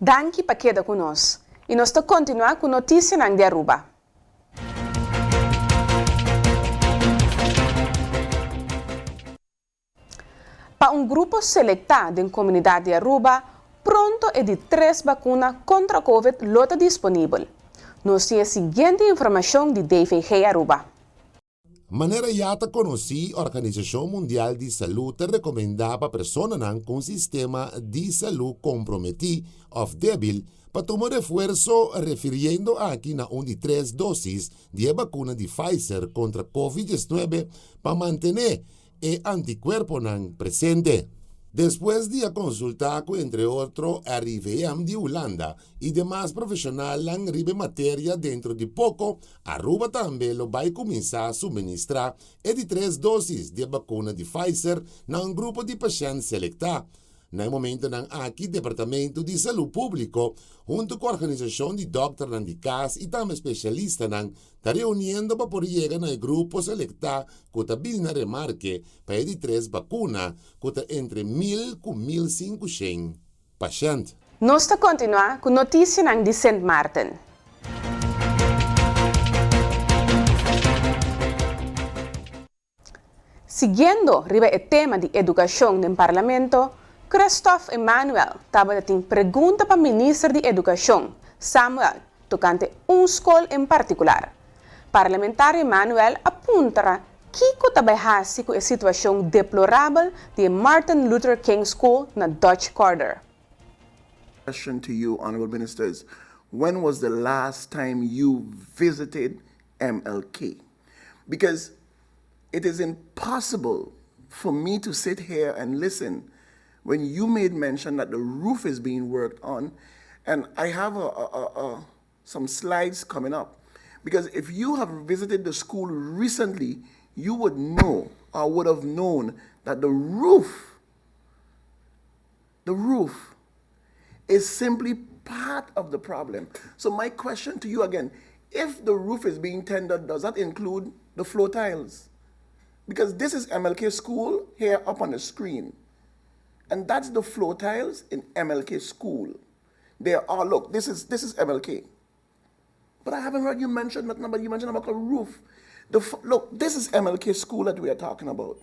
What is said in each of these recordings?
Danke pa queda conosco. E nós estamos continuando com Notisiero de Aruba. Para um grupo selectado da comunidade de Aruba, pronto é de 3 vacinas contra a Covid lota disponível. Nós temos a seguinte informação de DVG Aruba. Maneira yata conheci a Organização Mundial de Saúde recomendava pessoas com sistema de saúde comprometido ou débil para tomar reforço referindo aqui na onde 3 doses de vacuna de Pfizer contra Covid-19 para manter o anticuerpo presente. Después de consultar con, entre otros, a RIVM de Holanda y demás profesionales en ribe materia dentro de poco, Aruba también lo va a comenzar a suministrar de 3 dosis de vacuna de Pfizer a un grupo de pacientes selectados. No momento aqui Departamento de Saúde Público, junto com a Organização de Doctores de Casa e também especialistas, está reunindo para poder chegar no grupo selectado que está bem na remarque para de 3 vacinas, que está entre 1.000 e 1.500 pacientes. Nós estamos continuando com notícias de St.maarten. Seguindo o tema de educação no Parlamento, Christophe Emmanuel estava tendo pergunta para o ministro de Educação, Samuel, tocante escola em particular. Parlamentar Emmanuel aponta que estava com a situação deplorável de Martin Luther King School na Dutch Quarter. Question to you, honorable ministers. When was the last time you visited MLK? Because it is impossible for me to sit here and listen when you made mention that the roof is being worked on, and I have some slides coming up. Because if you have visited the school recently, you would know or would have known that the roof is simply part of the problem. So my question to you again, if the roof is being tendered, does that include the floor tiles? Because this is MLK School here up on the screen. And that's the floor tiles in MLK School. They are, look, this is MLK. But I haven't heard you mention nothing about, you mentioned about the roof. Look, this is MLK School that we are talking about.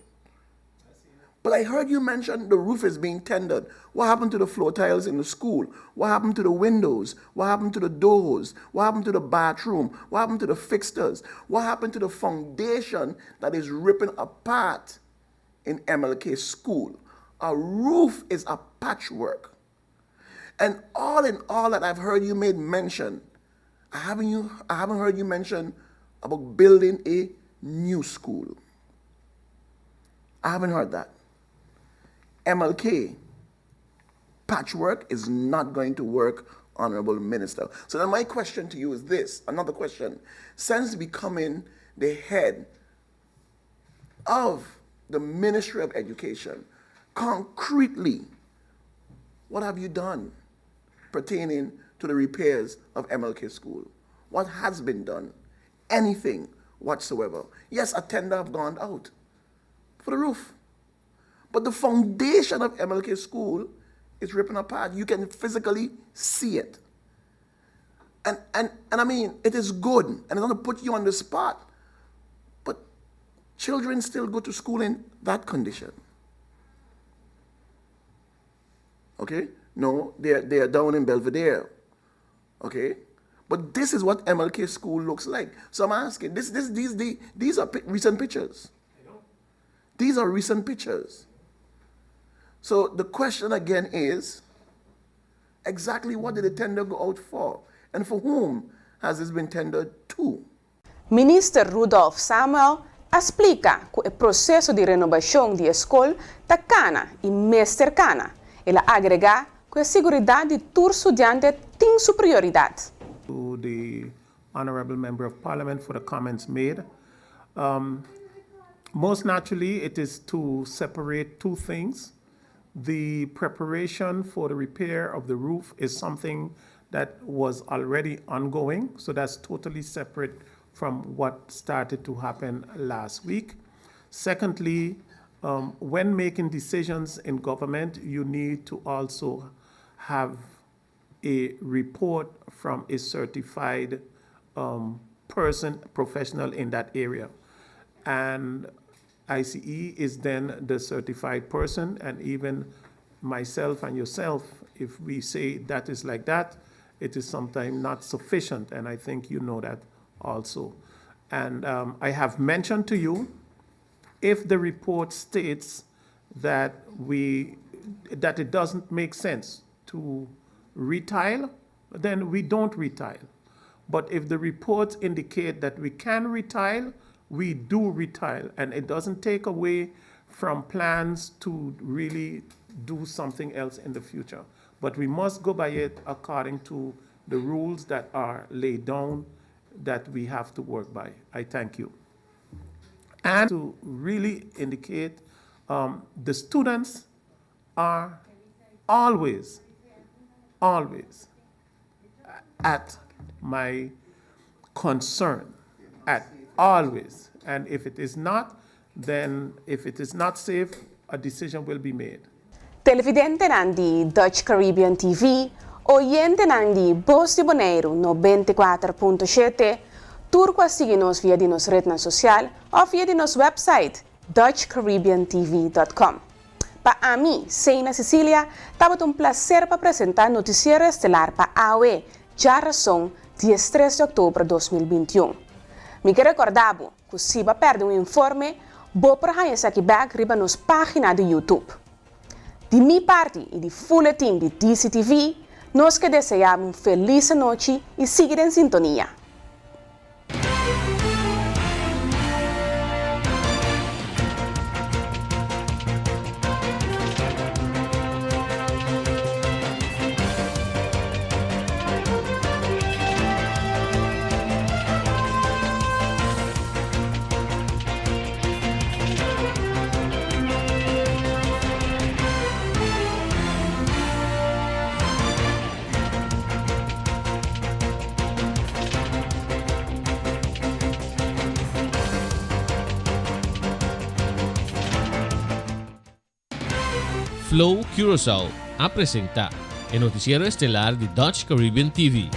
But I heard you mention the roof is being tendered. What happened to the floor tiles in the school? What happened to the windows? What happened to the doors? What happened to the bathroom? What happened to the fixtures? What happened to the foundation that is ripping apart in MLK School? A roof is a patchwork. And all in all that I've heard you made mention, I haven't heard you mention about building a new school. I haven't heard that. MLK, patchwork is not going to work, Honorable Minister. So then my question to you is this, another question. Since becoming the head of the Ministry of Education, concretely, what have you done pertaining to the repairs of MLK School? What has been done? Anything whatsoever? Yes, a tender have gone out for the roof. But the foundation of MLK School is ripping apart. You can physically see it. And I mean, it is good, and it's going to put you on the spot. But children still go to school in that condition. Okay? No, they are down in Belvedere. Okay? But this is what MLK School looks like. So I'm asking, these are recent pictures. These are recent pictures. So the question again is, exactly what did the tender go out for? And for whom has this been tendered to? Minister Rudolph Samuel explica que o processo de renovação da escola está cana e mais cercana. Ele agrega que a segurança de todo estudante tem sua prioridade. To the Honorable Member of Parliament for the comments made. Most naturally, it is to separate two things. The preparation for the repair of the roof is something that was already ongoing, so that's totally separate from what started to happen last week. Secondly, when making decisions in government, you need to also have a report from a certified professional in that area. And ICE is then the certified person, and even myself and yourself, if we say that is like that, it is sometimes not sufficient, and I think you know that also. And I have mentioned to you, if the report states that it doesn't make sense to retile, then we don't retile. But if the reports indicate that we can retile, we do retile, and it doesn't take away from plans to really do something else in the future. But we must go by it according to the rules that are laid down that we have to work by. I thank you. And to really indicate, the students are always at my concern, always. And if it is not, then if it is not safe, a decision will be made. Televidente ng di Dutch Caribbean TV, oyente ng di Voz de Bonaire 94.7, turco síguenos via di nos red social o via di nos website dutchcaribbeantv.com. Pa a mí, Seina Cecilia, tava un placer para presentar Notisiero Estelar pa AOE, já razão 13 de outubro de 2021. Me quero recordar que se você perde informe, vou para essa aqui back riba nos página de YouTube. De minha parte e de full team de DCTV, nós que desejamos feliz noite e seguir em sintonia. Flow Curaçao apresenta el Notisiero Estelar de Dutch Caribbean TV.